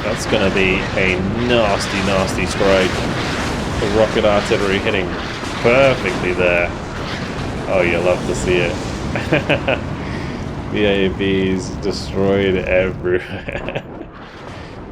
That's going to be a nasty, nasty strike. The rocket artillery hitting perfectly there. Oh, you love to see it. The AAVs destroyed everywhere.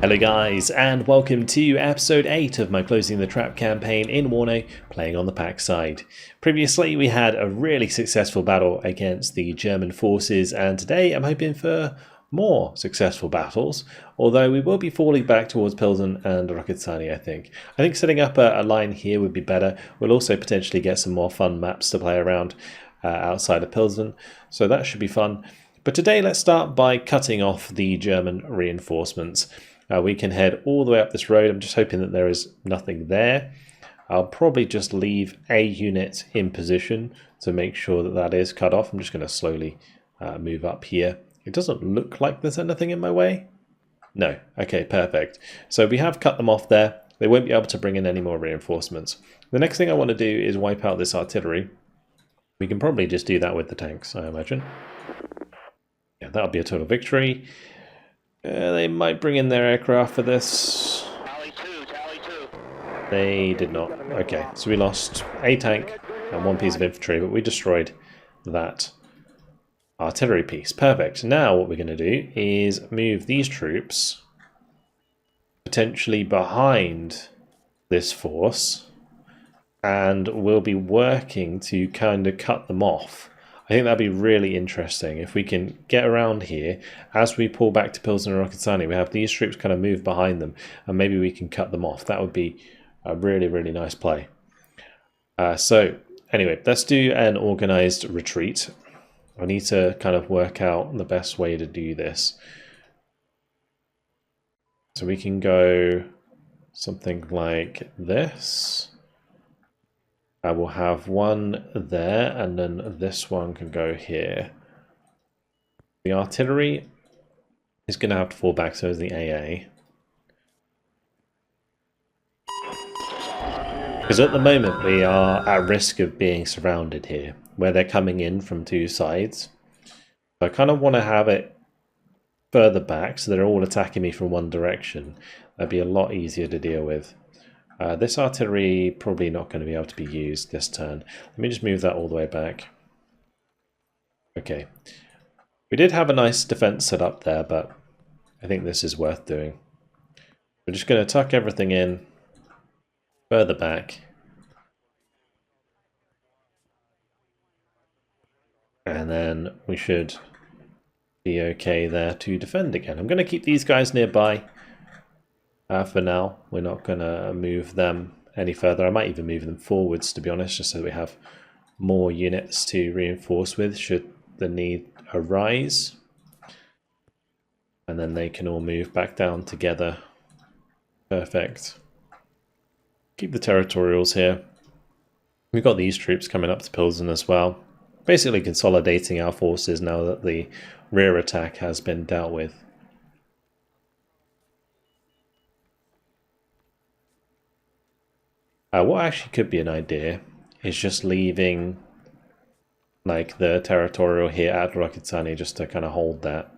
Hello guys, and welcome to episode 8 of my Closing the Trap campaign in WARNO, playing on the PACT side. Previously we had a really successful battle against the German forces, and today I'm hoping for more successful battles, although we will be falling back towards Pilsen and Rokotsani, I think. I think setting up a line here would be better. We'll also potentially get some more fun maps to play around outside of Pilsen, so that should be fun. But today let's start by cutting off the German reinforcements. We can head all the way up this road. I'm just hoping that there is nothing there. I'll probably just leave a unit in position to make sure that that is cut off. I'm just going to slowly move up here. It doesn't look like there's anything in my way. No. Okay, perfect. So we have cut them off there. They won't be able to bring in any more reinforcements. The next thing I want to do is wipe out this artillery. We can probably just do that with the tanks, I imagine. Yeah, that'll be a total victory. They might bring in their aircraft for this. Tally two. They did not. Okay, so we lost a tank and one piece of infantry, but we destroyed that artillery piece. Perfect. Now what we're going to do is move these troops potentially behind this force, and we'll be working to kind of cut them off. I think that'd be really interesting if we can get around here. As we pull back to Pilsen and Rokotsani, we have these troops kind of move behind them, and maybe we can cut them off. That would be a really, really nice play. So anyway, let's do an organized retreat. I need to kind of work out the best way to do this. So we can go something like this. I will have one there, and then this one can go here. The artillery is going to have to fall back, so is the AA. Because at the moment we are at risk of being surrounded here, where they're coming in from two sides. So I kind of want to have it further back, so they're all attacking me from one direction. That'd be a lot easier to deal with. This artillery probably not going to be able to be used this turn. Let me just move that all the way back. Okay. We did have a nice defense set up there, but I think this is worth doing. We're just going to tuck everything in further back. And then we should be okay there to defend again. I'm going to keep these guys nearby. For now, we're not going to move them any further. I might even move them forwards, to be honest, just so we have more units to reinforce with should the need arise. And then they can all move back down together. Perfect. Keep the territorials here. We've got these troops coming up to Pilsen as well. Basically consolidating our forces now that the rear attack has been dealt with. What actually could be an idea is just leaving like the territorial here at Rokotsani just to kind of hold that.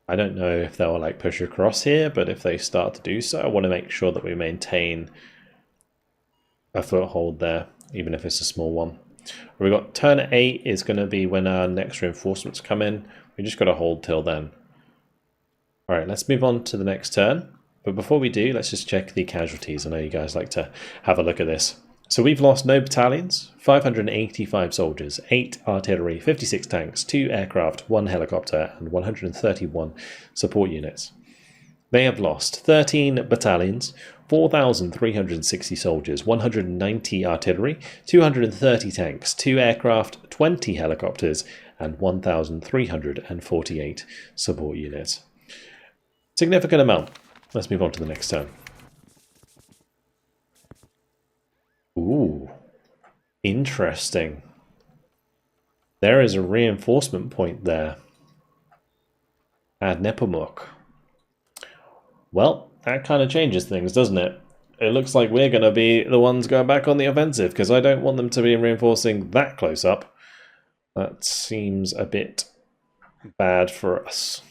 I don't know if they'll like push across here, but if they start to do so, I want to make sure that we maintain a foothold there, even if it's a small one. We've got turn 8 is going to be when our next reinforcements come in. We just got to hold till then. Alright, let's move on to the next turn. But before we do, let's just check the casualties. I know you guys like to have a look at this. So we've lost no battalions, 585 soldiers, 8 artillery, 56 tanks, 2 aircraft, 1 helicopter, and 131 support units. They have lost 13 battalions, 4,360 soldiers, 190 artillery, 230 tanks, 2 aircraft, 20 helicopters, and 1,348 support units. Significant amount. Let's move on to the next turn. Ooh, interesting. There is a reinforcement point there at Nepomuk. Well, that kind of changes things, doesn't it? It looks like we're going to be the ones going back on the offensive, because I don't want them to be reinforcing that close up. That seems a bit bad for us.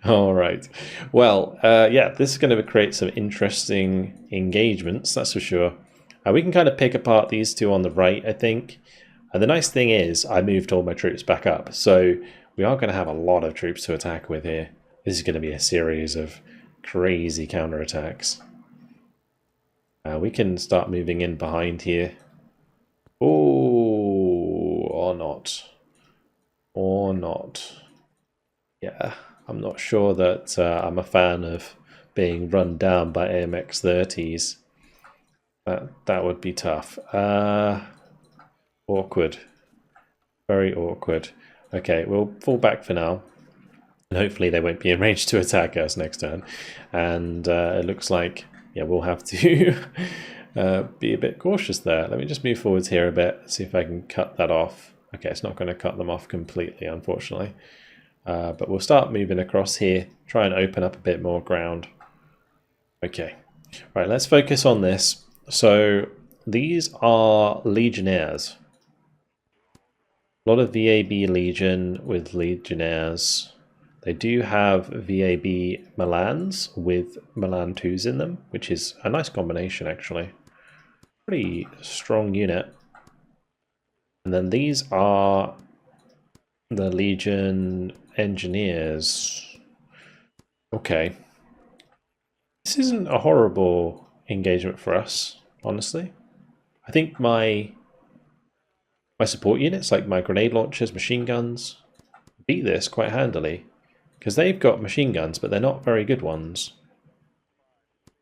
All right. Well, yeah, this is going to create some interesting engagements, that's for sure. We can kind of pick apart these two on the right, I think. The nice thing is I moved all my troops back up, so we are going to have a lot of troops to attack with here. This is going to be a series of crazy counterattacks. We can start moving in behind here. Oh, or not. Or not. Yeah, I'm not sure that I'm a fan of being run down by AMX-30s. That would be tough. Awkward. Very awkward. Okay, we'll fall back for now. And hopefully they won't be in range to attack us next turn. And it looks like, yeah, we'll have to be a bit cautious there. Let me just move forwards here a bit, see if I can cut that off. Okay, it's not going to cut them off completely, unfortunately. But we'll start moving across here, try and open up a bit more ground. Okay, right, let's focus on this. So these are legionnaires. A lot of VAB Legion with legionnaires. They do have VAB Milans with Milan 2s in them, which is a nice combination actually. Pretty strong unit. And then these are the Legion Engineers. Okay. This isn't a horrible engagement for us, honestly. I think my support units, like my grenade launchers, machine guns, beat this quite handily. Because they've got machine guns, but they're not very good ones.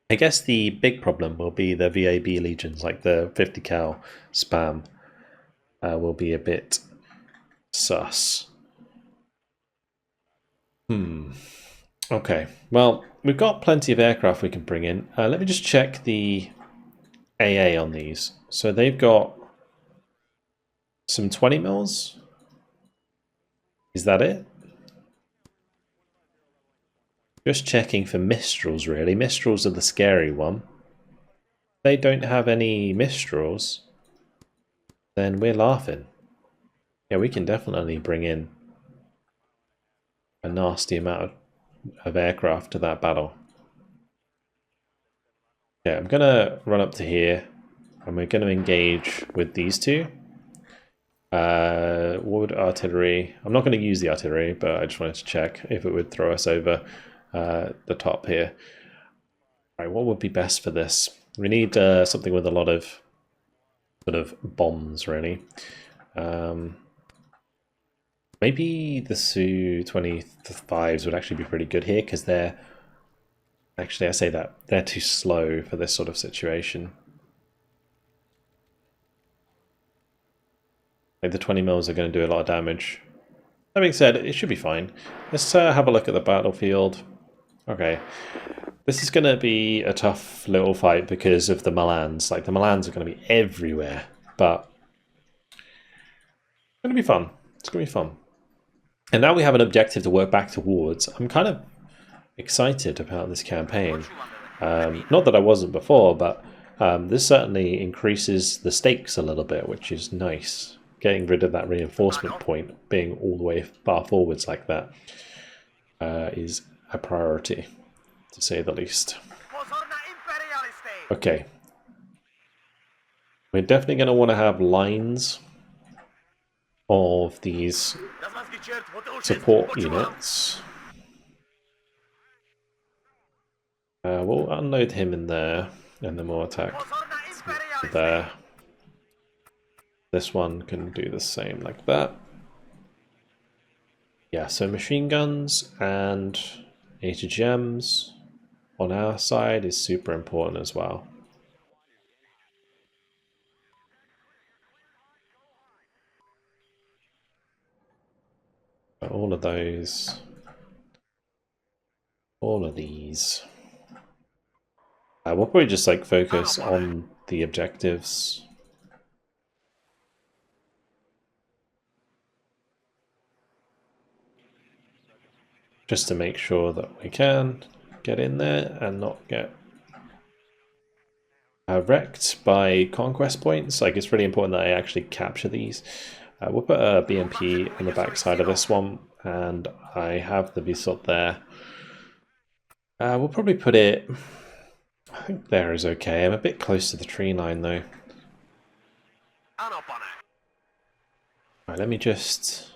I guess the big problem will be the VAB Legions, like the 50 cal spam, will be a bit sus. Okay, well, we've got plenty of aircraft we can bring in. Let me just check the AA on these. So they've got some 20 mils. Is that it? Just checking for Mistrals, really. Mistrals are the scary one. If they don't have any Mistrals, then we're laughing. Yeah, we can definitely bring in a nasty amount of aircraft to that battle. Yeah, I'm going to run up to here, and we're going to engage with these two. Wood artillery. I'm not going to use the artillery, but I just wanted to check if it would throw us over the top here. All right, what would be best for this? We need something with a lot of sort of bombs, really. Maybe the SU-25s would actually be pretty good here because they're actually, I say that they're too slow for this sort of situation. Like the 20 mils are going to do a lot of damage. That being said, it should be fine. Let's have a look at the battlefield. Okay, this is going to be a tough little fight because of the Milans. Like the Milans are going to be everywhere, but it's going to be fun. It's going to be fun. And now we have an objective to work back towards. I'm kind of excited about this campaign. Not that I wasn't before, but this certainly increases the stakes a little bit, which is nice. Getting rid of that reinforcement point, being all the way far forwards like that, is a priority, to say the least. Okay. We're definitely going to want to have lines of these support units. We'll unload him in there, and then we'll attack there. This one can do the same like that. Yeah, so machine guns and HGMs on our side is super important as well. All of those, all of these. We'll probably just like focus on the objectives. Just to make sure that we can get in there and not get wrecked by conquest points. Like, it's really important that I actually capture these. We'll put a BMP on the back side of this one. and I have the Visot there. We'll probably put it, I think there is okay. I'm a bit close to the tree line though. Alright, let me just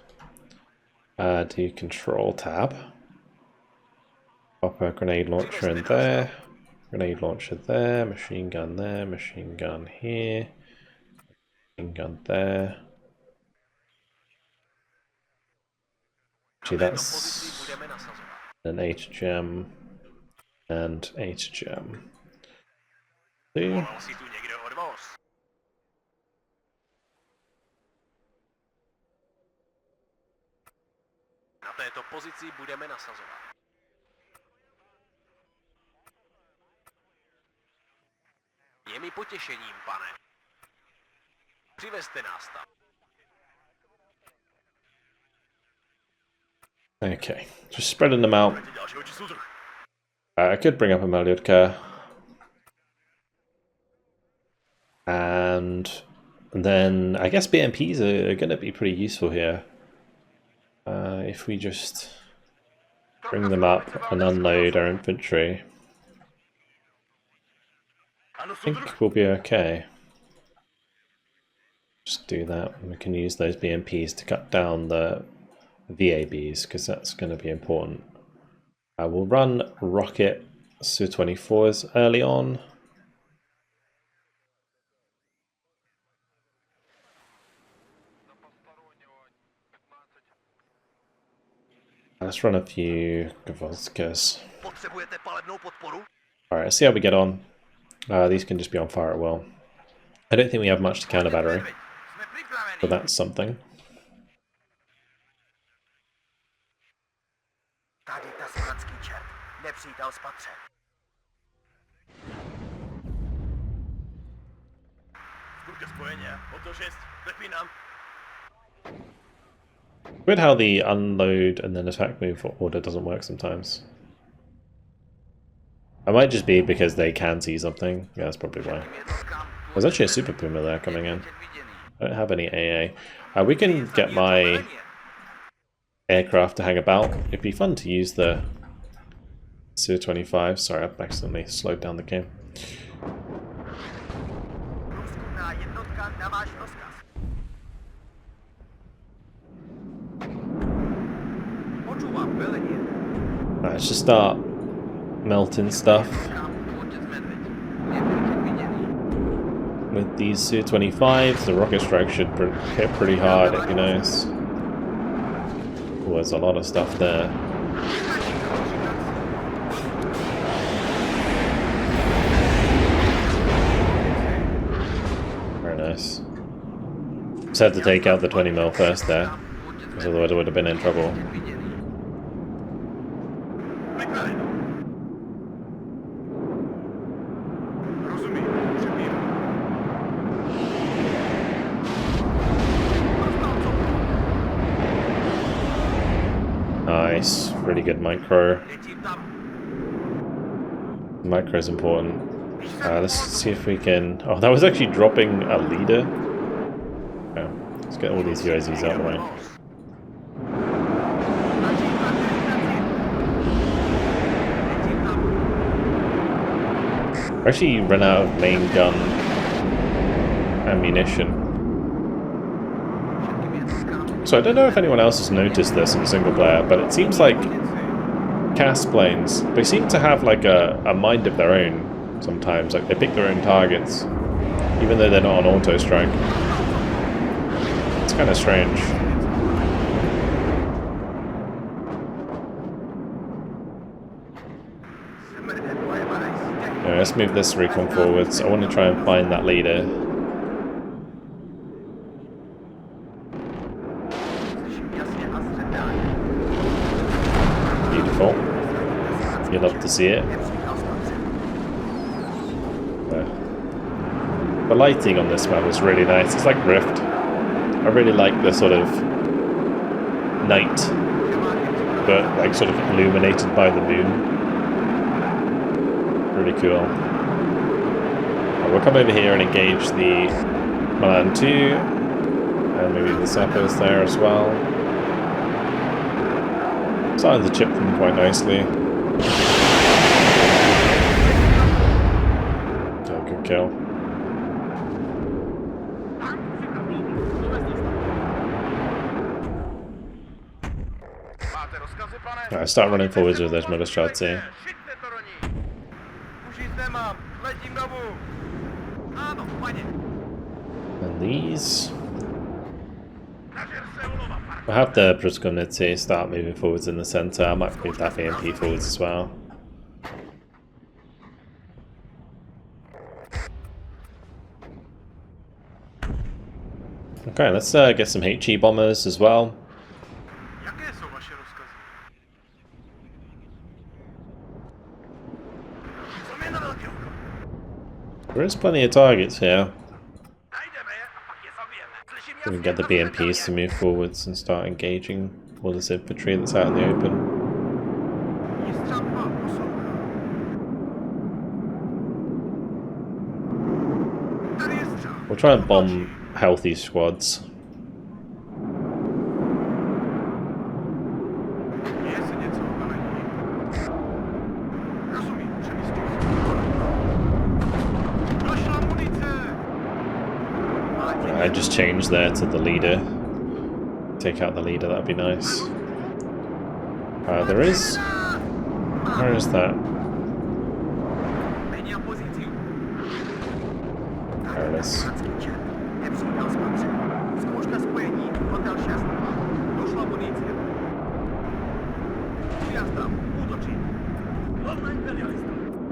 do control tab. Pop a grenade launcher in there, grenade launcher there, machine gun there, machine gun here, machine gun there. Actually, that's an HGM and HGM. See? Na této pozici budeme nasazovat. Je mi potěšením, pane. Přivezte nás tam. Okay, just spreading them out. I could bring up a Malyutka. And then I guess BMPs are going to be pretty useful here. If we just bring them up and unload our infantry, I think we'll be okay. Just do that, and we can use those BMPs to cut down the VABs, because that's going to be important. We'll run rocket Su-24s early on. Let's run a few Gavodskas. Alright, let's see how we get on. These can just be on fire at will. I don't think we have much to counter battery, but that's something. Weird how the unload and then attack move order doesn't work sometimes. It might just be because they can see something. Yeah, that's probably why. There's actually a Super Puma there coming in. I don't have any AA. We can get my aircraft to hang about. It'd be fun to use the Su-25. Sorry, I've accidentally slowed down the game. Let's just start melting stuff with these Su-25s. The rocket strike should hit pretty hard, if you notice. Oh, there's a lot of stuff there. Very nice. Just had to take out the 20mm first there, because otherwise I would have been in trouble. Nice, really good micro. Micro is important. Let's see if we can. Oh, that was actually dropping a leader. Okay, let's get all these UAZs out of the way. I actually ran out of main gun ammunition. So I don't know if anyone else has noticed this in single player, but it seems like CAS planes, they seem to have like a mind of their own sometimes. Like they pick their own targets, even though they're not on auto strike. It's kind of strange. Anyway, let's move this recon forwards. I want to try and find that leader. Beautiful. You'll love to see it. The lighting on this map is really nice. It's like Rift. I really like the sort of night, but like sort of illuminated by the moon. Really cool. We'll come over here and engage the Milan 2, and maybe the Zeppos there as well. Starting to chip them quite nicely. Oh, good kill. Alright, start running forwards with those motor shots here. And these. I have the political unity start moving forwards in the centre. I might move that BMP forwards as well. Okay, let's get some HE bombers as well. There is plenty of targets here. We can get the BMPs to move forwards and start engaging all this infantry that's out in the open. We'll try and bomb healthy squads. I just changed there to the leader. Take out the leader, that'd be nice. There is... Where is that? There it is.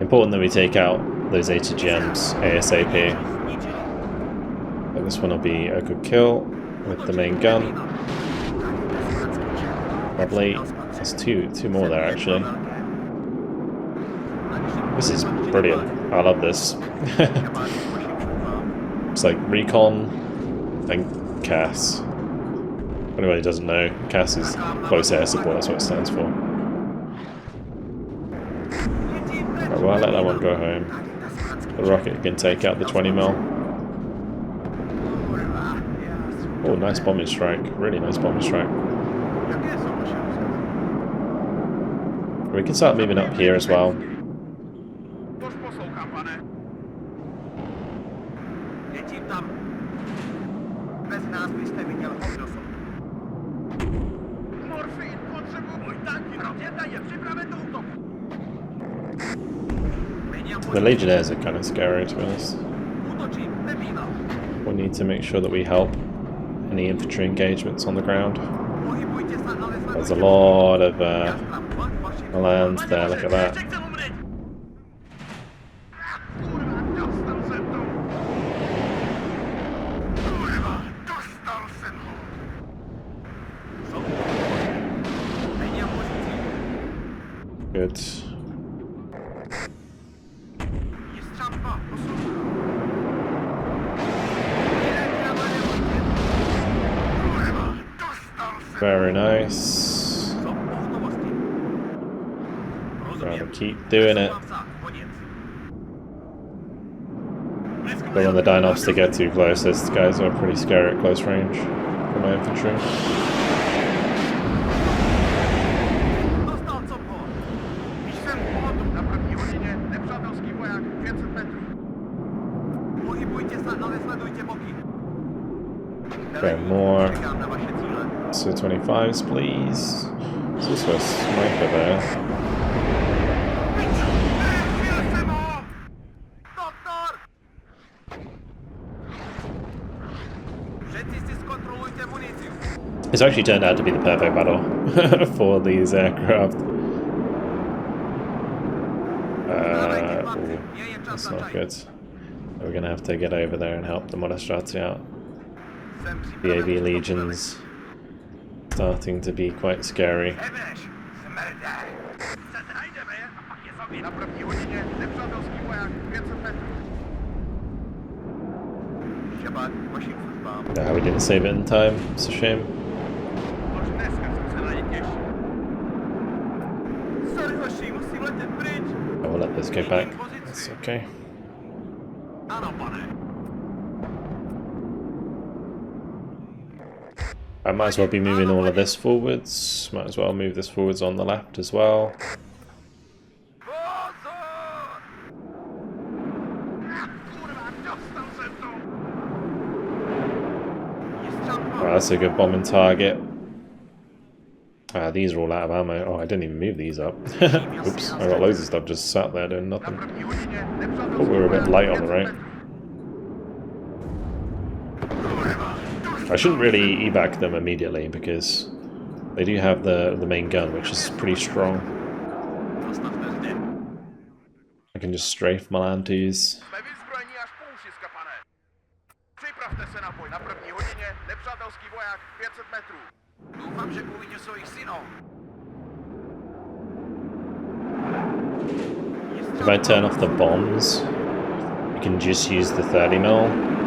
Important that we take out those ATGMs ASAP. This one will be a good kill with the main gun. Lovely. There's two more there actually. This is brilliant. I love this. It's like recon, then CAS. For anyone who doesn't know, CAS is close air support, that's what it stands for. Right, well, I'll let that one go home. The rocket can take out the 20mm. Oh, nice bombing strike. Really nice bombing strike. We can start moving up here as well. The legionnaires are kind of scary, to be honest. We need to make sure that we help any infantry engagements on the ground. There's a lot of lands there, look at that. Good. Very nice. Gotta keep doing it. Don't want the Dynops to get too close. These guys are pretty scary at close range for my infantry. Okay, more SU-25s, please. There's also a sniper there. It's actually turned out to be the perfect battle for these aircraft. That's not good. We're gonna have to get over there and help the Monostrati out. The AV legions starting to be quite scary. No, we didn't save it in time. It's a shame. I will let this go back. It's okay. I might as well be moving all of this forwards. Might as well move this forwards on the left as well. Oh, that's a good bombing target. These are all out of ammo. Oh, I didn't even move these up. Oops, I got loads of stuff just sat there doing nothing. Thought we were a bit light on the right. I shouldn't really evac them immediately because they do have the main gun, which is pretty strong. I can just strafe Milan 2s. If I turn off the bombs, you can just use the 30mm.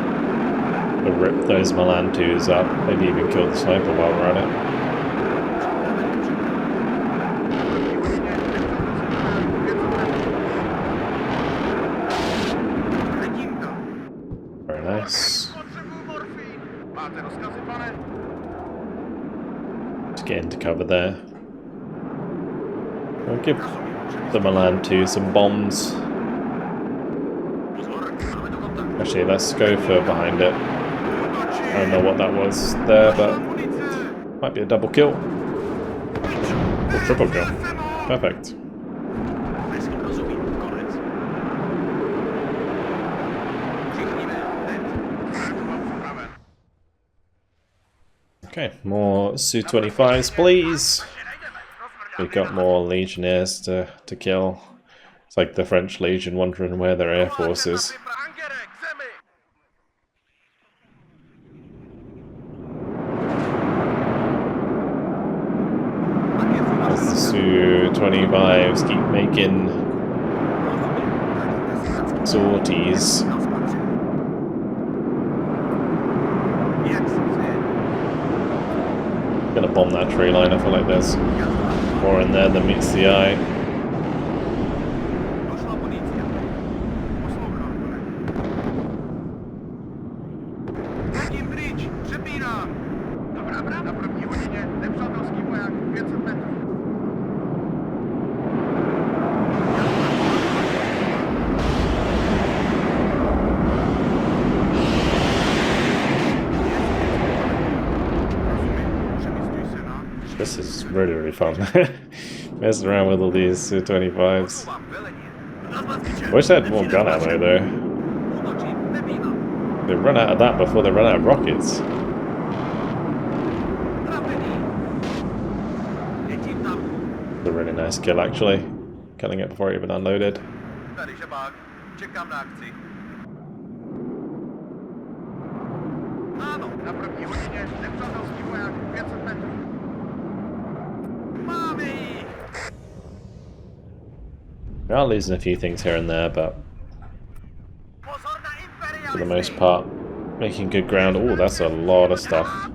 To rip those Milan 2s up, maybe even kill the sniper while we're at it. Very nice. Just get into cover there. I'll give the Milan 2 some bombs. Actually, let's go for behind it. I don't know what that was there, but might be a double kill. Or triple kill. Perfect. Okay, more SU-25s, please. We've got more legionnaires to kill. It's like the French Legion wondering where their air force is. SU-25s keep making sorties. Gonna bomb that tree line. I feel like there's more in there than meets the eye. This is really, really fun. Messing around with all these SU-25s. Wish I had more gun ammo though. They run out of that before they run out of rockets. It's a really nice kill actually. Killing it before it even unloaded. We are losing a few things here and there, but for the most part, making good ground. Oh, that's a lot of stuff.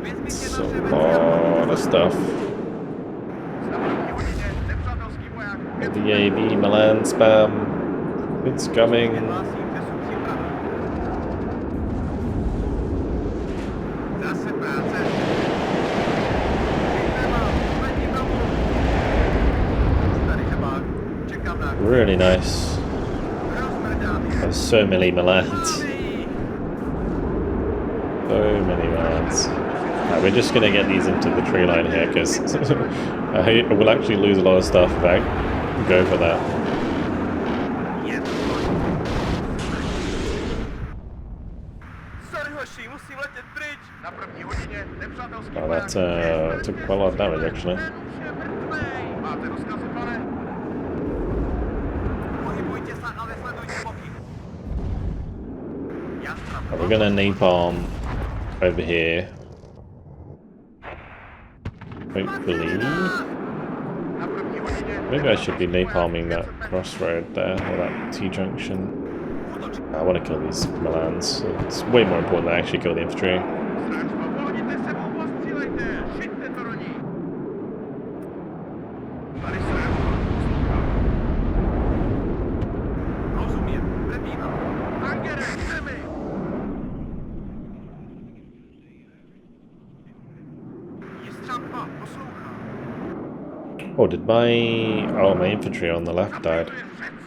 That's a lot of stuff. The AB Milan spam. It's coming. Really nice. There's so many Milans. So many Milans. Right, we're just gonna get these into the tree line here because I will actually lose a lot of stuff if I go for that. Oh, that took quite a lot of damage actually. We're gonna napalm over here. Hopefully. Maybe I should be napalming that crossroad there, or that T-junction. I want to kill these Milans. It's way more important than actually kill the infantry. Oh, did my... Oh, my infantry on the left died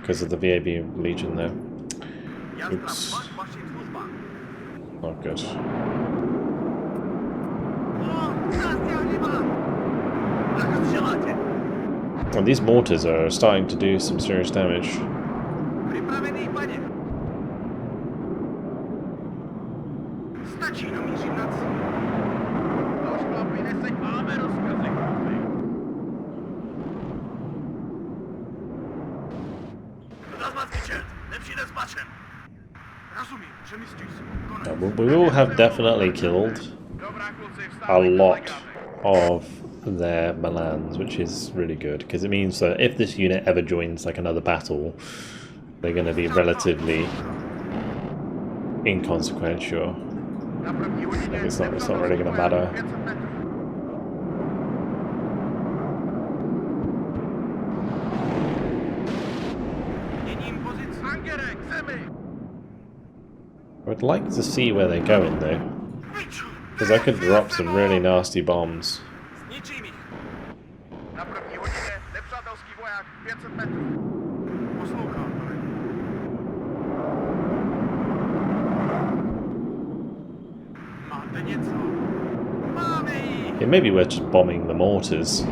because of the VAB Legion there. Oops. Not good. Well, these mortars are starting to do some serious damage. We will have definitely killed a lot of their Milans, which is really good, because it means that if this unit ever joins like another battle, they're going to be relatively inconsequential. Like it's not really going to matter. I would like to see where they're going though, because I could drop some really nasty bombs. Yeah, maybe we're just bombing the mortars.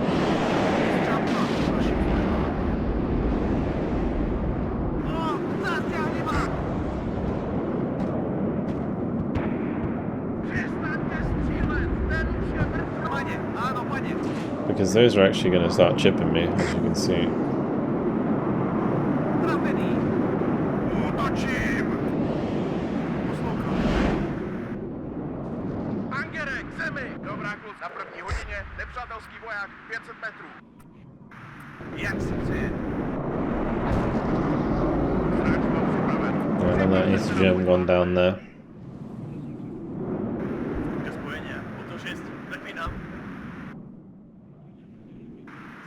Because those are actually going to start chipping me, as you can see. Yeah, none of that needs to have gone down there.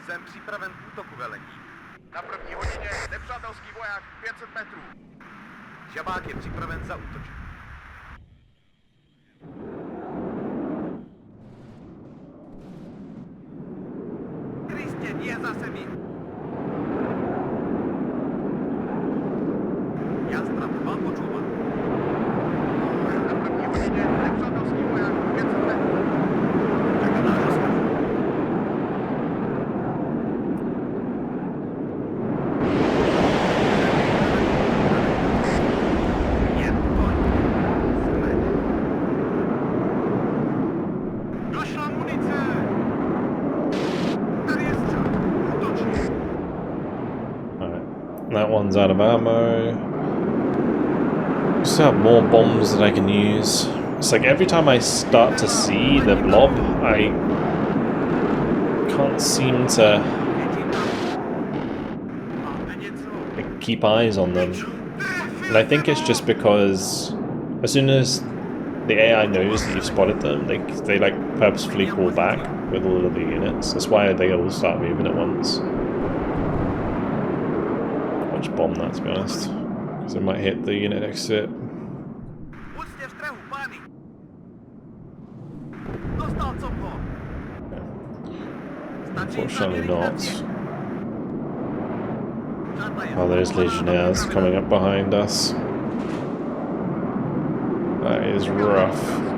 Jsem připraven k útoku, velení. Na první hodině nepřátelský voják 500 metrů. Žabák je připraven zaútočit. Kristě, je zase mi. Jastrab vám počúvat. Na první hodině nepřátelský voják 500 metrů. Čeká náš rozkaz. That one's out of ammo. Still have more bombs that I can use. It's like every time I start to see the blob, I can't seem to keep eyes on them. And I think it's just because as soon as the AI knows that you've spotted them, they like purposefully pull back with all of the units. That's why they all start moving at once. Bomb that, to be honest, because it might hit the unit next to it. Unfortunately not. Oh, there's legionnaires coming up behind us. That is rough.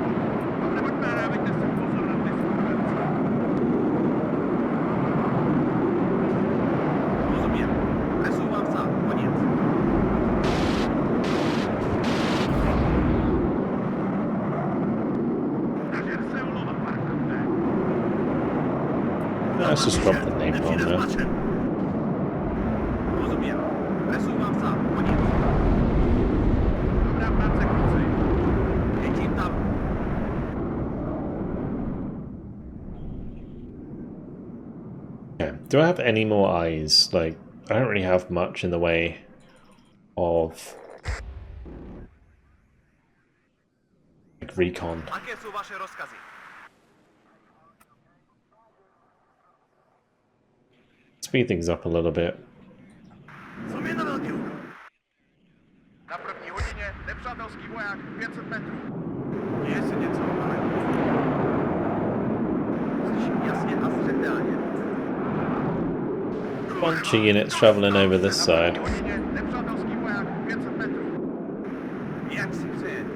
Let's just drop the name bomb there. Okay. Do I have any more eyes? Like, I don't really have much in the way of like, recon. Speed things up a little bit. Bunch of units travelling over this side. Nepřátelský voják 500 metrů. Jak si přejet?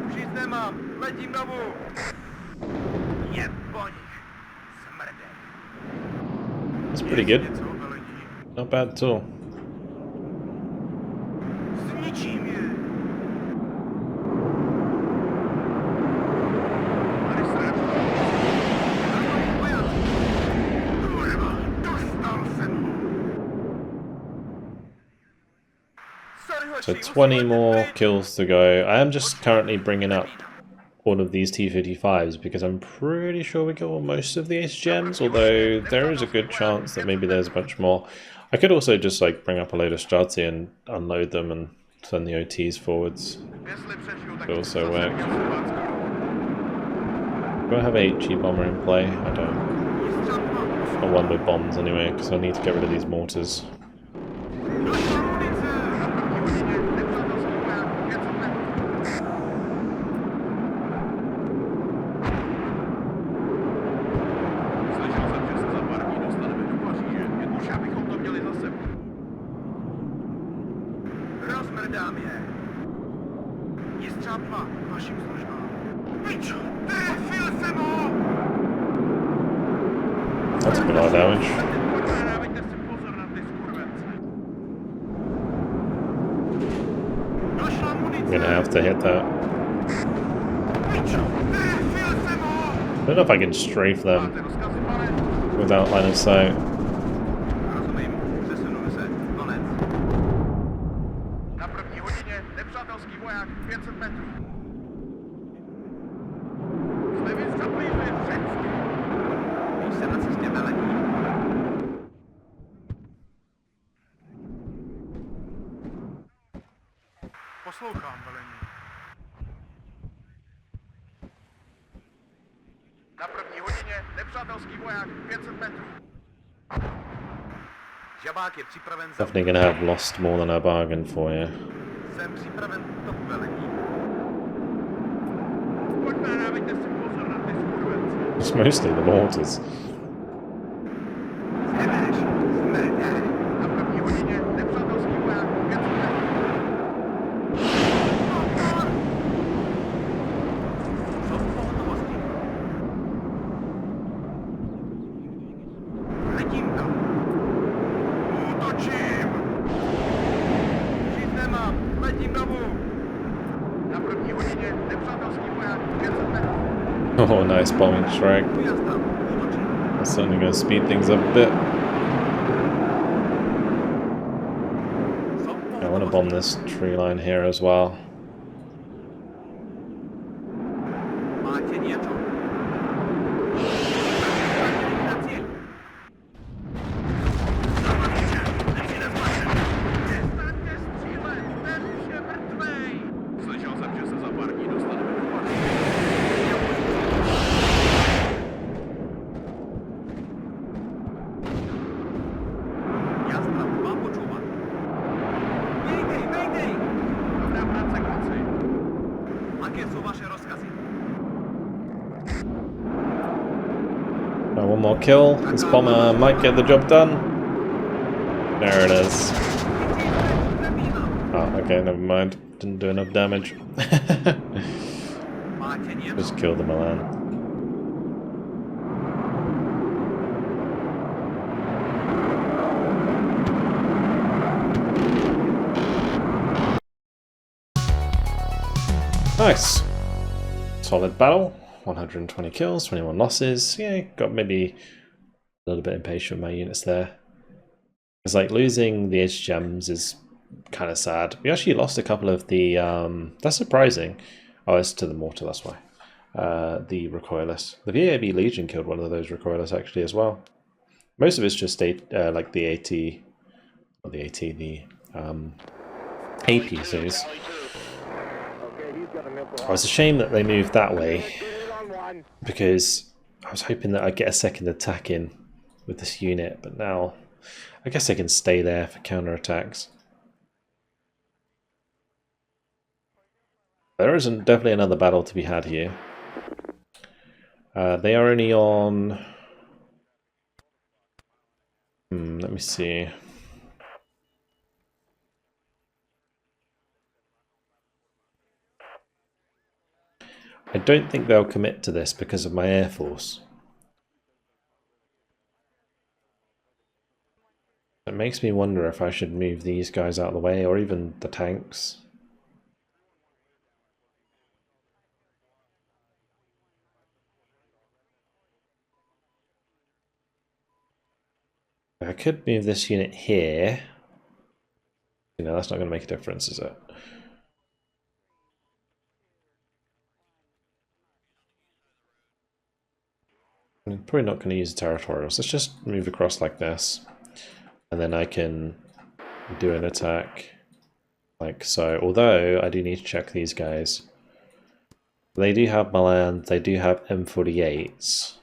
Už nic nemám, letím domů. Je po nich. Smrdek. That's pretty good. Not bad at all. Zničím je. So 20 more kills to go. I am just currently bringing up all of these T-55s because I'm pretty sure we got most of the HGMs, although there is a good chance that maybe there's a bunch more. I could also just like bring up a load of Strati and unload them and send the OTs forwards. Could also work. Do I have a HE bomber in play? I don't. Or one with bombs anyway, because I need to get rid of these mortars. That's a lot of damage. I'm gonna have to hit that. I don't know if I can strafe them without line of sight. Poslouchám, velení. Na první hodině nepřátelský voják 500 metrů. Žabák je připraven za... Definitely gonna have lost more than I bargained for you. Jsem připraven útok, velení. Pojďme, dávejte si pozor na ty skurvence. It's mostly the mortars. Na první hodině nepřátelský voják 500 metrů. Letím tam. Útočím. Žít nemám. Letím domů. Na první hodině nepřátelský voják 500 metrů. Oh, nice bombing strike. That's certainly going to speed things up a bit. I want to bomb this tree line here as well. One more kill. This bomber might get the job done. There it is. Oh, okay, never mind. Didn't do enough damage. Just kill the Milan. Nice. Solid battle. 120 kills, 21 losses. Yeah, got maybe a little bit impatient with my units there. It's like losing the HGMs is kind of sad. We actually lost a couple of the... that's surprising. Oh, it's to the mortar, that's why. The recoilless. The VAB Legion killed one of those recoilless actually as well. Most of it's just like the AT... Not the AT, the APCs. Oh, it's a shame that they moved that way, because I was hoping that I'd get a second attack in with this unit, but now I guess I can stay there for counterattacks. There isn't definitely another battle to be had here. They are only on let me see. I don't think they'll commit to this because of my Air Force. It makes me wonder if I should move these guys out of the way, or even the tanks. I could move this unit here. You know, that's not going to make a difference, is it? I'm probably not going to use the territorials. Let's just move across like this. And then I can do an attack like so. Although, I do need to check these guys. They do have Milan, they do have M48s.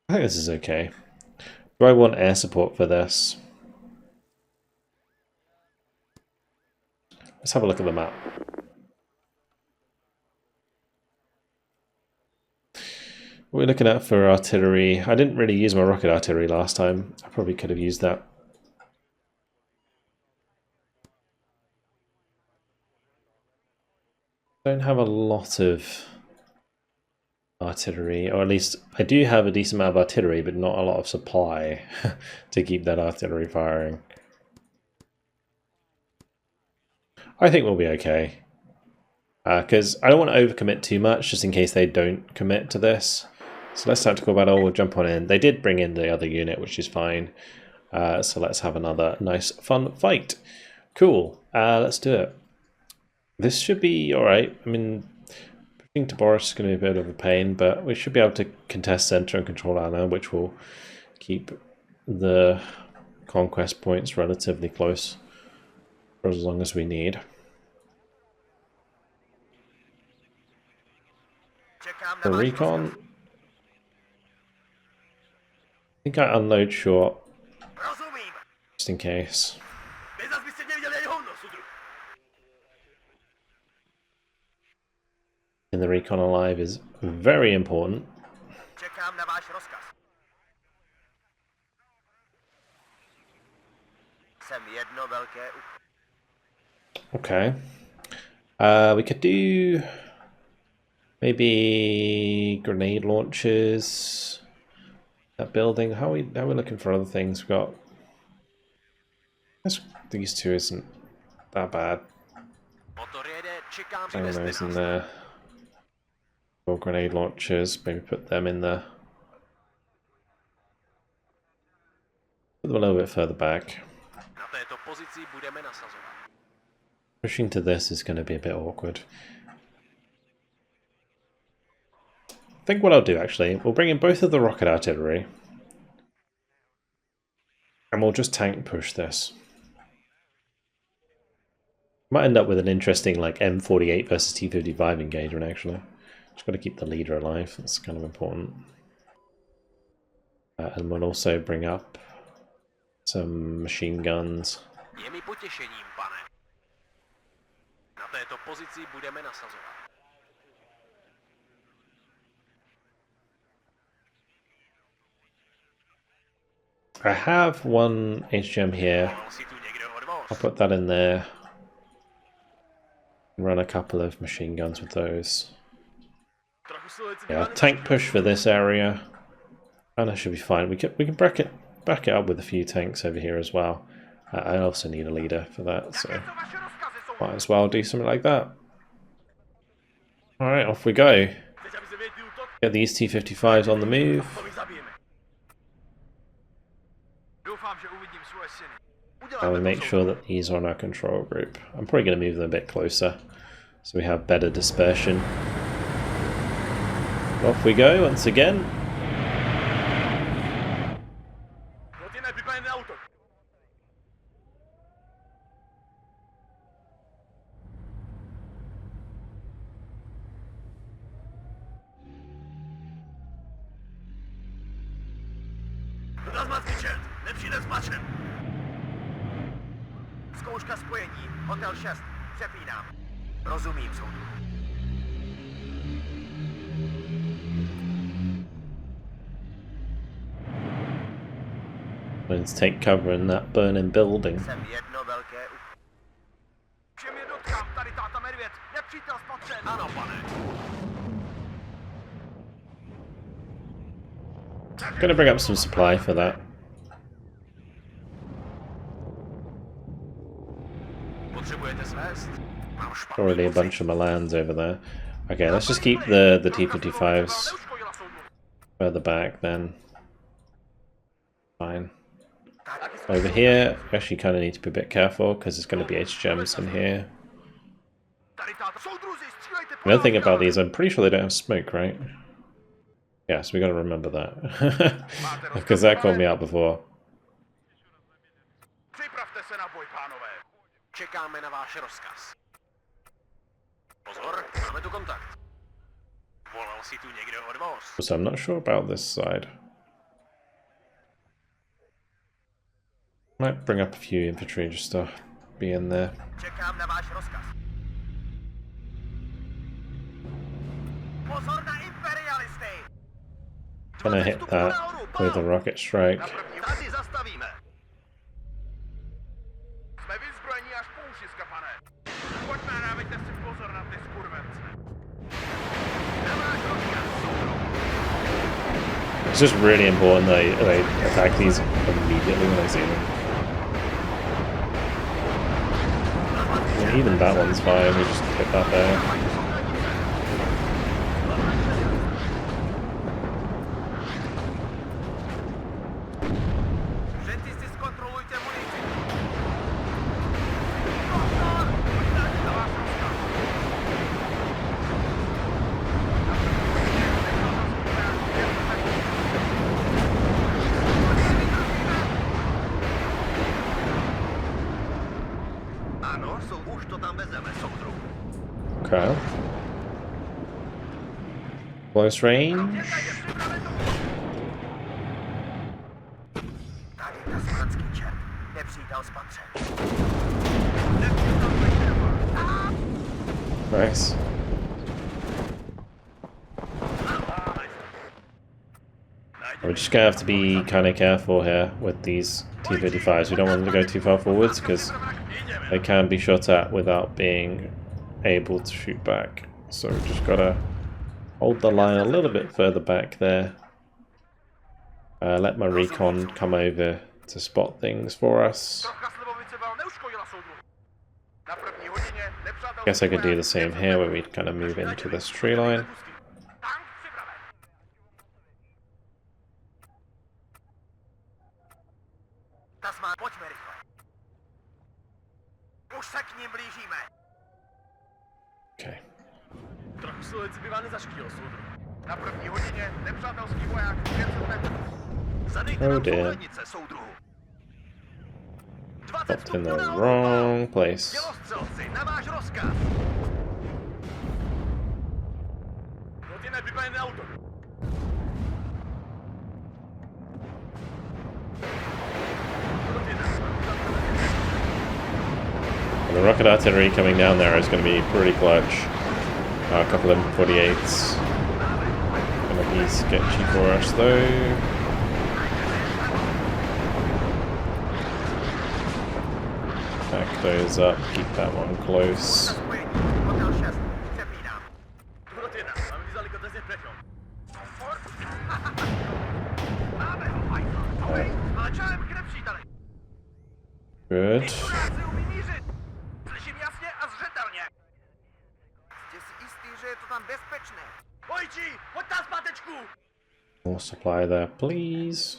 I think this is okay. Do I want air support for this? Let's have a look at the map. What we're looking at for artillery. I didn't really use my rocket artillery last time. I probably could have used that. Don't have a lot of artillery, or at least I do have a decent amount of artillery, but not a lot of supply to keep that artillery firing. I think we'll be okay. Because I don't want to overcommit too much, just in case they don't commit to this. So let's tactical battle, we'll jump on in. They did bring in the other unit, which is fine. So let's have another nice fun fight. Cool, let's do it. This should be alright. I mean, pushing to Boris is going to be a bit of a pain, but we should be able to contest center and control Anna, which will keep the conquest points relatively close for as long as we need. For recon, I think I unload short, just in case. And the recon alive is very important. Okay. We could do maybe grenade launchers. That building. How are we looking for other things? We've got. I guess these two isn't that bad. Hang those in there. Or grenade launchers. Maybe put them in there. Put them a little bit further back. Pushing to this is going to be a bit awkward. I think what I'll do actually, we'll bring in both of the rocket artillery. And we'll just tank push this. Might end up with an interesting like M48 versus T-55 engagement actually. Just got to keep the leader alive, that's kind of important. And we'll also bring up some machine guns. I have one HGM here. I'll put that in there. Run a couple of machine guns with those. Yeah, tank push for this area. And that should be fine. We can back it up with a few tanks over here as well. I also need a leader for that, so might as well do something like that. Alright, off we go. Get these T-55s on the move. And we make sure that these are on our control group. I'm probably going to move them a bit closer so we have better dispersion. Off we go once again. Zkouška spojení, hotel 6, přepínám. Rozumím, soudu. Let's take cover in that burning building. Jsem jedno velké... Všem jednotkám, tady táta medvěd, nepřítel spatřen. Ano, pane. Gonna bring up some supply for that. Potřebujete svést? Already a bunch of Milans over there. Okay, let's just keep the T-25s further back then. Fine. Over here, we actually kind of need to be a bit careful because there's going to be HGMs in here. Another thing about these, I'm pretty sure they don't have smoke, right? Yeah, so we got to remember that. Because that called me out before. Připravte se na boj, pánové. Čekáme na váš rozkaz. Pozor, máme tu kontakt. Volal si tu někdo od vás? So I'm not sure about this side. Might bring up a few infantry just to be in there. Čekám na váš rozkaz. Pozor na imperialisty! Gonna hit that with a rocket strike. Tady zastavíme. Jsme vyzbrojení až po uši, skapane. Pojďme a dávejte si pozor na ty skurvence. Na váš rozkaz. It's just really important that I attack these immediately when I see them. I mean, even that one's fine, we just hit that there. Okay. Close range. Nice. We're just gonna have to be kind of careful here with these T-35s. We don't want them to go too far forwards because they can be shot at without being able to shoot back. So we just gotta hold the line a little bit further back there. Let my recon come over to spot things for us. Guess I could do the same here where we kind of move into this tree line. Okay. Oh dear. Popped in the wrong place. The rocket artillery coming down there is going to be pretty clutch. A couple of M48s. Going to be sketchy for us though. Back those up, keep that one close. Good. More supply there, please.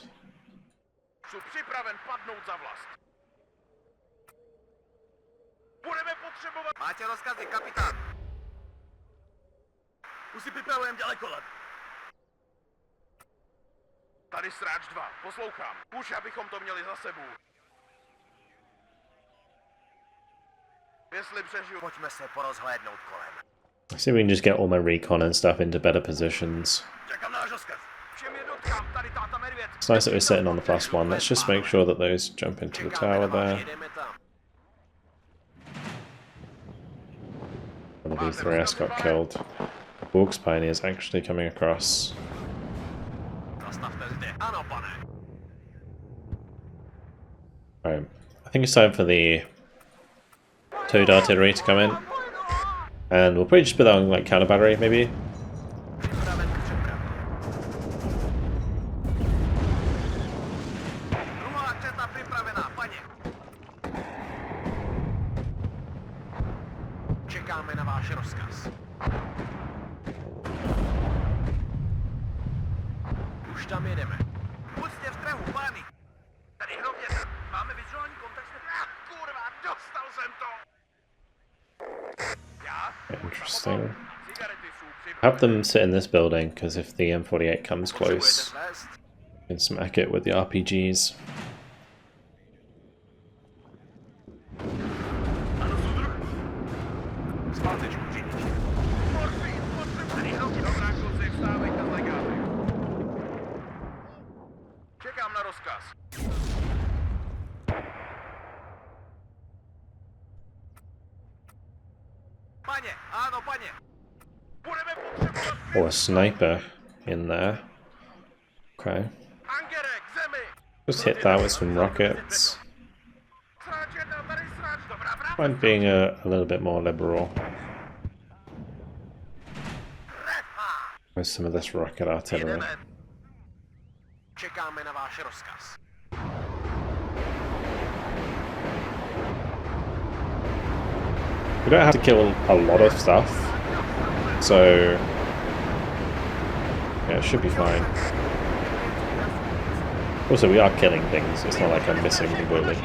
Máte rozkazy, kapitán. Už si připravujeme dalekolet. Tady Stráž 2, poslouchám. Už abychom to měli za sebou. Jestli přežiju, pojďme se porozhlédnout kolem. I see we can just get all my recon and stuff into better positions. Čekám náš rozkaz. Všem jednotkám, tady táta medvěd. It's nice that we're sitting on the +1. Let's just make sure that those jump into the tower there. One of these 3S got killed. Borg's Pioneer is actually coming across. Right, I think it's time for the towed artillery to come in. And we'll probably just put that on like counter battery, maybe. Čekáme na váš rozkaz. Už tam jedeme. Buďte v trhu, pány. Tady hromě. Máme vizuální kontakt. Kurva, dostal jsem to. Interesting. Have them sit in this building, because if the M48 comes close, you can smack it with the RPGs. Čekám na rozkaz. Paně, ano, paně. Budeme potřebovat... Oh, a sniper in there. Okay. Angerek, zemi. Just hit that with some rockets. Mind being a little bit more liberal with some of this rocket artillery. Čekáme na váš rozkaz. We don't have to kill a lot of stuff, so yeah, it should be fine. Also, we are killing things, it's not like I'm missing completely.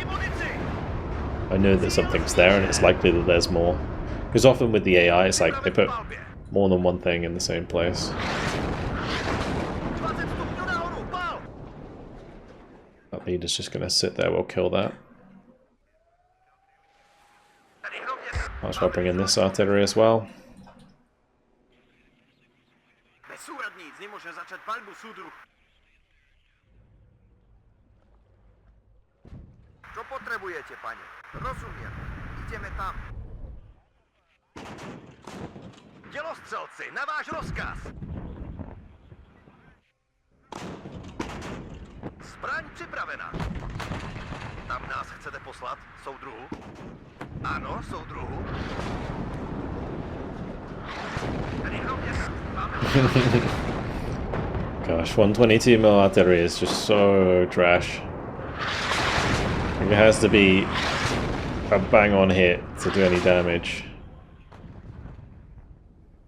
I know that something's there and it's likely that there's more. Because often with the AI, it's like they put more than one thing in the same place. That leader's just going to sit there, we'll kill that. Might as well bring in this artillery as well. Co potřebujete, paní? Rozumím. Jdeme tam. Dělostřelci, na váš rozkaz. Zbraň připravena. Tam nás chcete poslat, soudruhu? Ano, soudruhu. Tady hlavně máme... Gosh, 122mm artillery is just so trash. It has to be a bang-on hit to do any damage.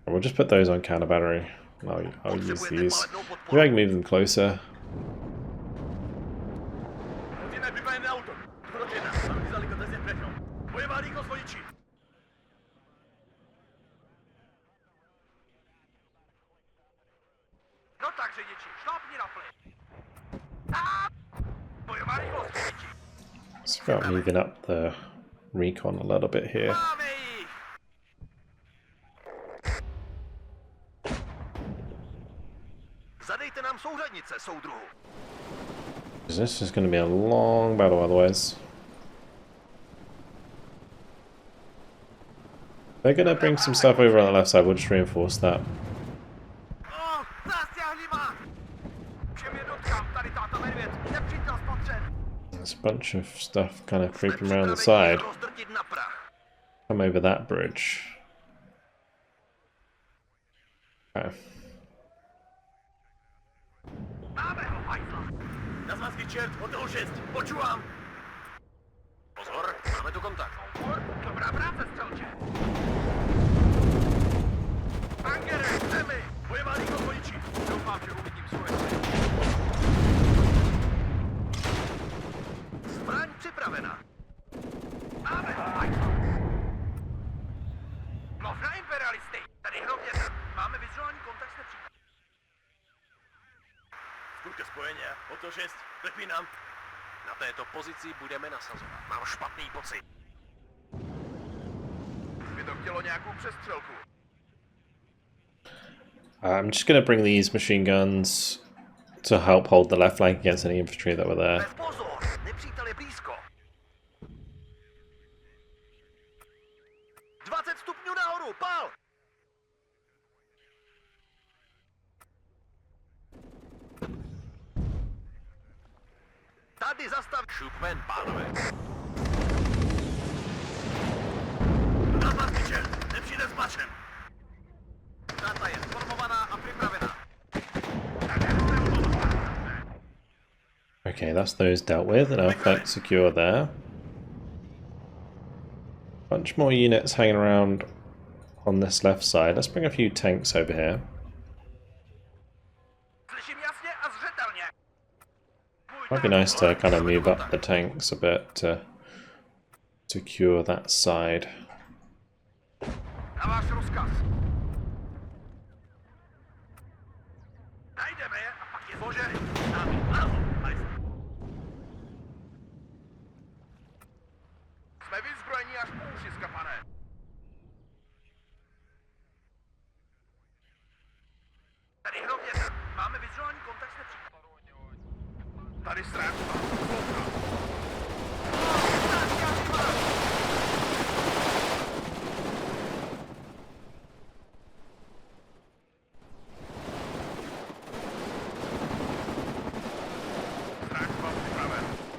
We'll just put those on counter battery. I'll use these. Maybe I can move them closer. It's about moving up the recon a little bit here. This is going to be a long battle otherwise. They're going to bring some stuff over on the left side, we'll just reinforce that. There's a bunch of stuff kind of creeping around the side. Come over that bridge. Okay. Pozor, máme tu kontakt. Dobrá práce, střelče. Angere, zemi, bojová líko voliči. Doufám, že uvidím svoje. Zbraň připravena. Máme ho, Michael. Mluv na imperialisty. Tady hrobně. Máme vizuální kontakt s nepřítelem. Zkuste spojeně. O to 6. Vypínám. Na této pozici budeme nasazovat. Mám špatný pocit. By to chtělo nějakou přestřelku. I'm just going to bring these machine guns to help hold the left flank against any infantry that were there. Bez pozor, nepřítel je blízko. 20 stupňů nahoru, pál! Tady zastav. Šup ven, pánové. Napastiče, nepřijde s mačem. Data je formovaná a připravená. Okay, that's those dealt with, and our flank secure there. Bunch more units hanging around on this left side. Let's bring a few tanks over here. Might be nice to kind of move up the tanks a bit to secure that side. Jsme vyzbrojení až po uši, skapané. Tady hrověta. Máme vizuální kontakt s nepřítelem. Tady ztrátka.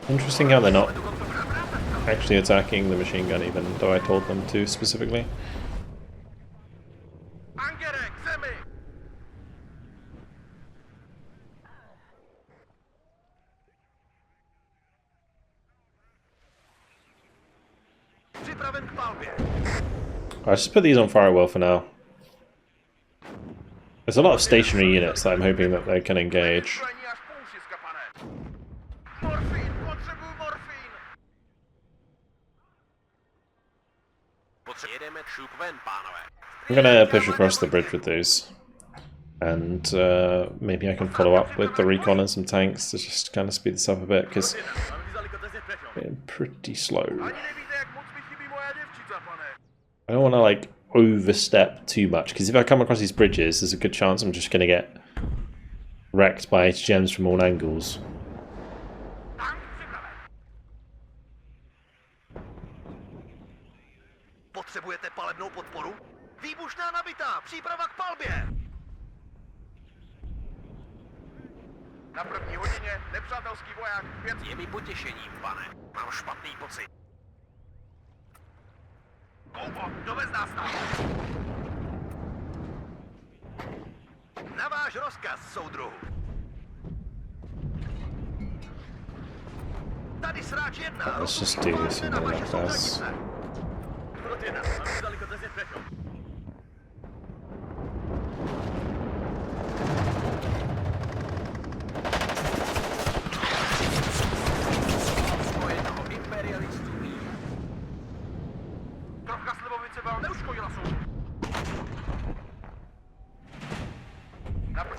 Interesting how they're not actually attacking the machine gun, even though I told them to specifically. I'll just put these on firewall for now. There's a lot of stationary units that I'm hoping that they can engage. I'm gonna push across the bridge with those, and maybe I can follow up with the recon and some tanks to just kind of speed this up a bit, because I'm pretty slow. I don't want to like overstep too much, because if I come across these bridges, there's a good chance I'm just gonna get wrecked by HGMs from all angles. Potřebujete palebnou podporu? Výbušná nabitá, příprava k palbě! Na první hodině nepřátelský voják 5. Je mi potěšením, pane. Mám špatný pocit. Koubo, dovez nás tam! Na váš rozkaz, soudruhu. Tady sráč 1. Let's just do this in one like this.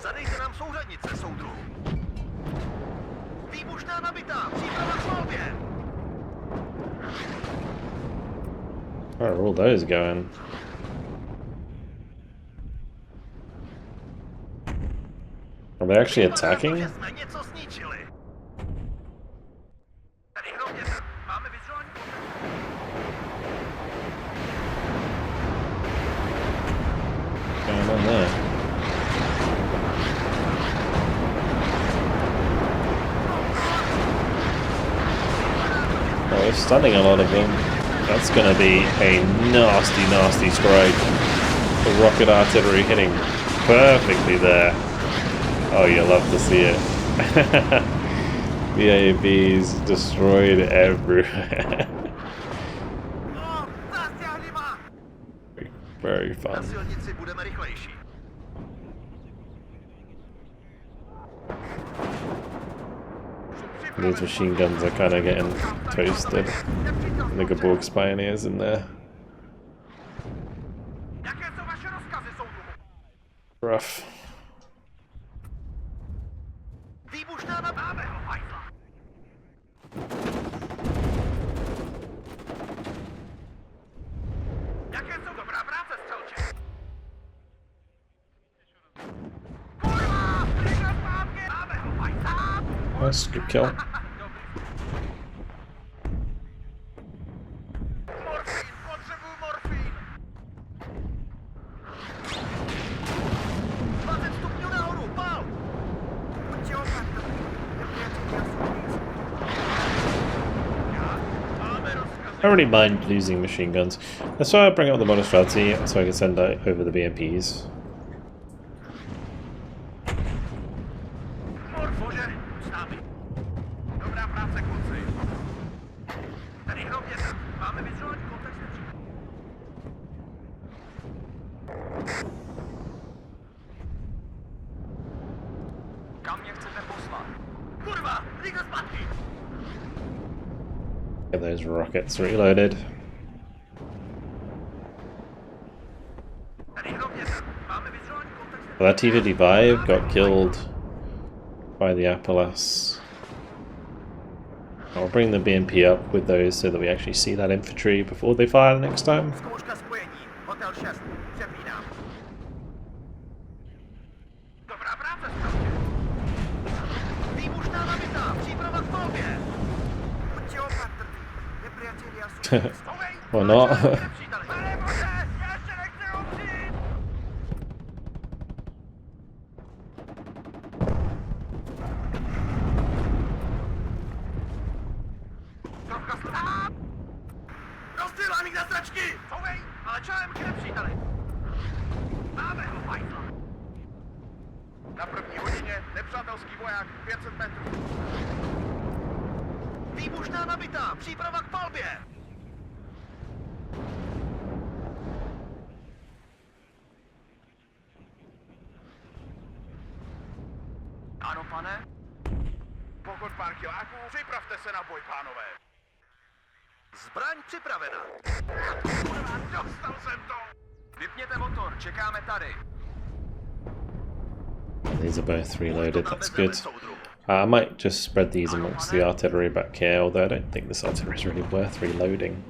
Zadejte nám souřadnice, soudruhu. Výbušná nabitá, příprava k palbě. Where are all those going? Are they actually attacking? What's going on there? Oh, they're stunning a lot of them. That's going to be a nasty, nasty strike. The rocket artillery hitting perfectly there. Oh, you love to see it. The AAVs destroyed everywhere. Very fun. These machine guns are kind of getting toasted. Niggerborg's pioneers in there. Rough. Nice, good kill. don't really mind losing machine guns. That's why I bring up the monstrosity so I can send over the BMPs. Get those rockets reloaded. Well, that T-55 got killed by the Apolas. I'll bring the BMP up with those so that we actually see that infantry before they fire next time. Or not. Na první hodině nepřátelský voják 500 metrů. Výbušná nabitá, příprava k palbě. Ano, pane? Pokud pár kiláků, připravte se na boj, pánové. Zbraň připravena. Kurva, dostal jsem to. Vypněte motor, čekáme tady. These are both reloaded, that's good. I might just spread these amongst the artillery back here, although I don't think this artillery is really worth reloading.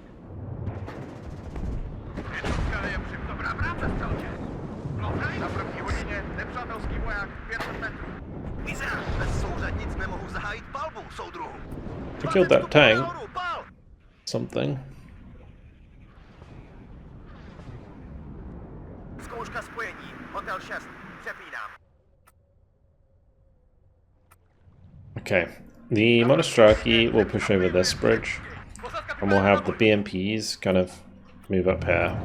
We killed that tank. Something. Okay, the Monostraki will push over this bridge, and we'll have the BMPs kind of move up here.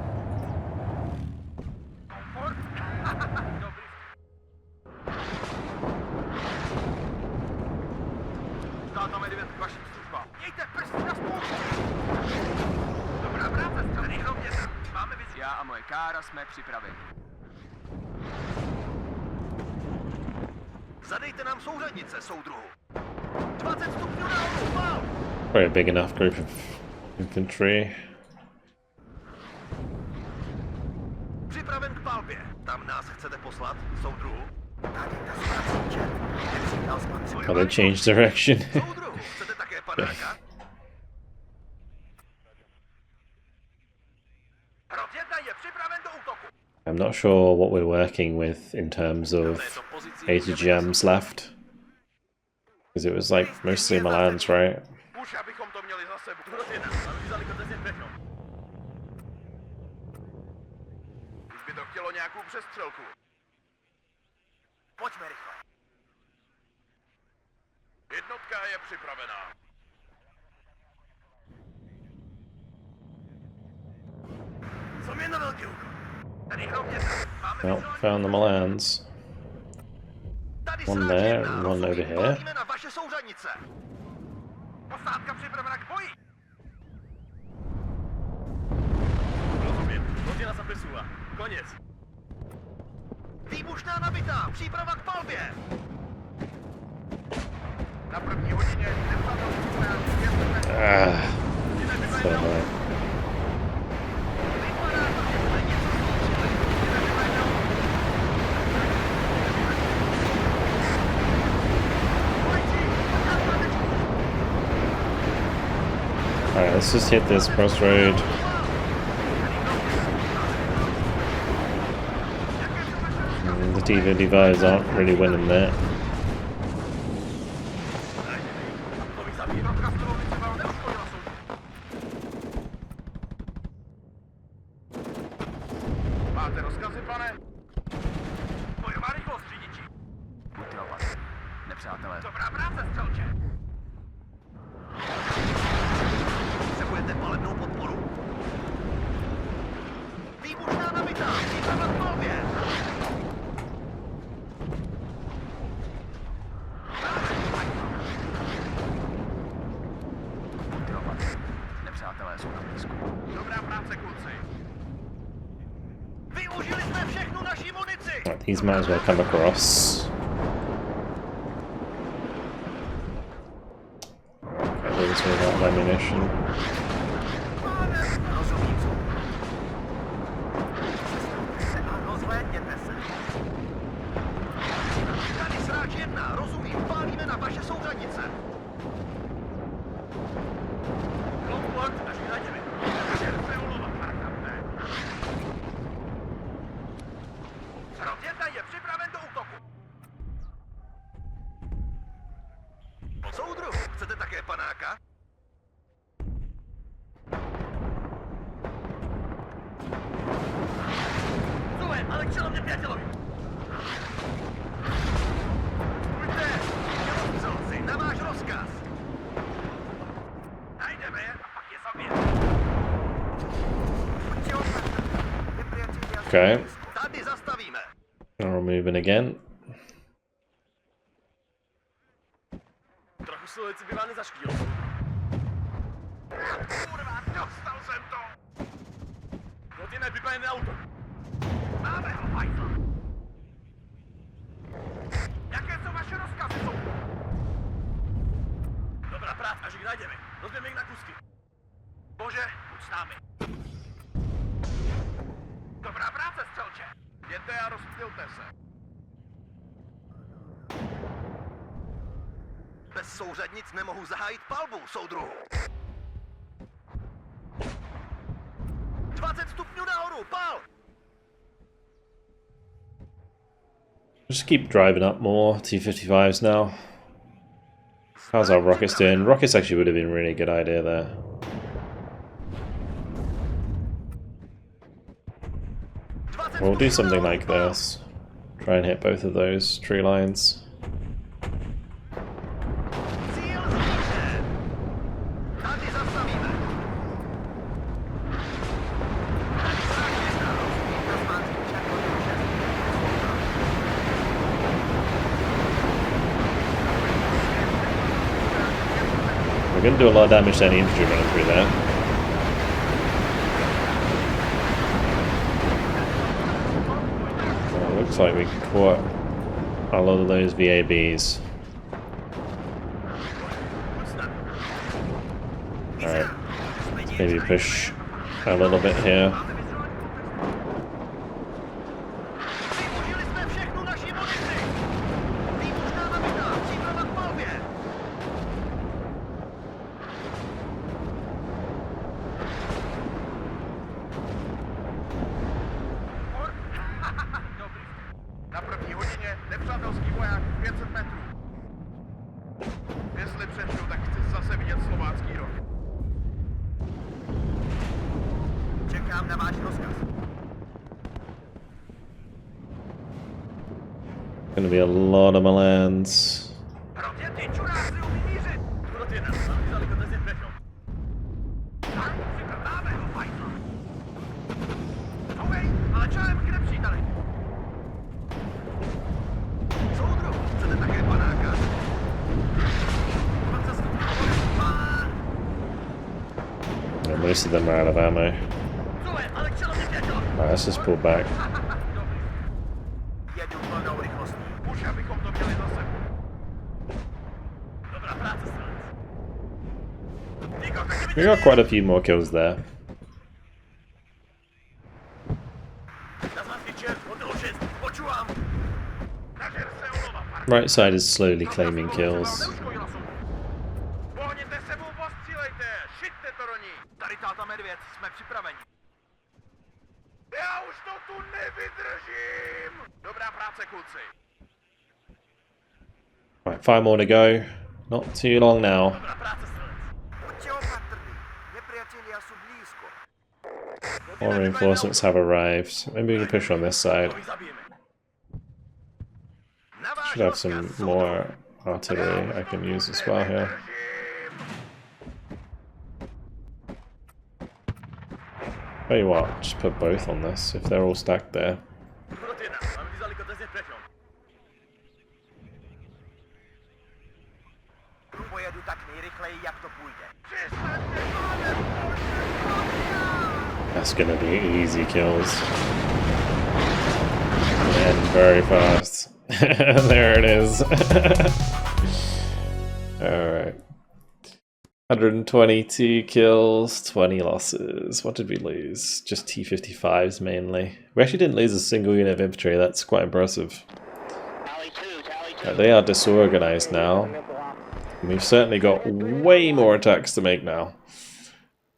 Zadejte nám souřadnice, soudruhu. 20 stupňů nahoru, pál! Probably a big enough group of infantry. Připraven k palbě. Tam nás chcete poslat, soudruhu? Oh, they changed direction. Soudruhu, chcete také padáka? Rozjednaj je připraven do útoku. I'm not sure what we're working with in terms of HDGMs left. Because it was like mostly Milans, right? Well, found the Milans. One there and one over here. Výbušná nabitá, příprava k palbě. Na první hodině So annoying. Alright, let's just hit this crossroad. The T-55s aren't really winning that. Máte rozkazy, pane? Bojová rychlost, řidiči. Buďte opatrní, nepřátelé. Dobrá práce, střelče. Potřebujete palebnou podporu. These might as well come across. Okay, there's a lot of ammunition. Soudruh, chcete také panáka? Zové, ale k čelomě pětilovi! Pojďte! Dělovcovci, na váš rozkaz! Najdeme je a pak je zabijeme. Okay. Tady zastavíme. Now we're moving again. Trochu silující by vám nezaškodilo. Kurva, dostal jsem to! Zloděj vybavené auto. Máme ho, hajzl. Jaké jsou vaše rozkazy, jsou? Dobrá práce, až jich najdeme. Rozbijeme jich na kusky. Bože, buď s námi. Dobrá práce, střelče. Jděte a rozptylte se. Bez souřadnic nemohu zahájit palbu, soudruhu. 20 stupňů nahoru, pal! Just keep driving up more. T-55s now. How's our rockets doing? Rockets actually would have been a really good idea there. We'll do something like this. Try and hit both of those tree lines. We're going to do a lot of damage to any infantry running through there. Well, it looks like we caught a lot of those VABs. Alright, maybe push a little bit here. Gonna be a lot of Milans. Yeah, most of them are out of ammo. Alright, let's just pull back. We got quite a few more kills there. Right side is slowly claiming kills. Right, 5 more to go. Not too long now. More reinforcements have arrived. Maybe we can push on this side. Should have some more artillery I can use as well here. Tell you what, just put both on this if they're all stacked there. That's gonna be easy kills. end very fast. There it is. Alright. 122 kills, 20 losses. What did we lose? Just T-55s mainly. We actually didn't lose a single unit of infantry. That's quite impressive. They are disorganized now. We've certainly got way more attacks to make now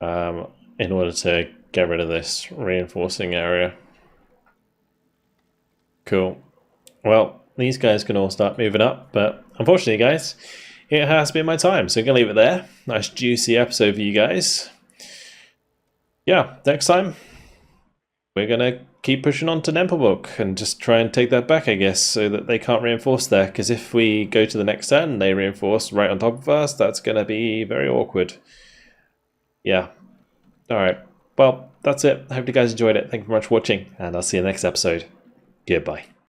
in order to get rid of this reinforcing area. Cool. Well, these guys can all start moving up, but unfortunately, guys, it has been my time, so I'm going to leave it there. Nice juicy episode for you guys. Yeah, next time, we're going to keep pushing on to Nempelbook and just try and take that back, I guess, so that they can't reinforce there, because if we go to the next turn and they reinforce right on top of us, that's going to be very awkward. Yeah. Alright, well, that's it. I hope you guys enjoyed it. Thank you very much for watching, and I'll see you in the next episode. Goodbye.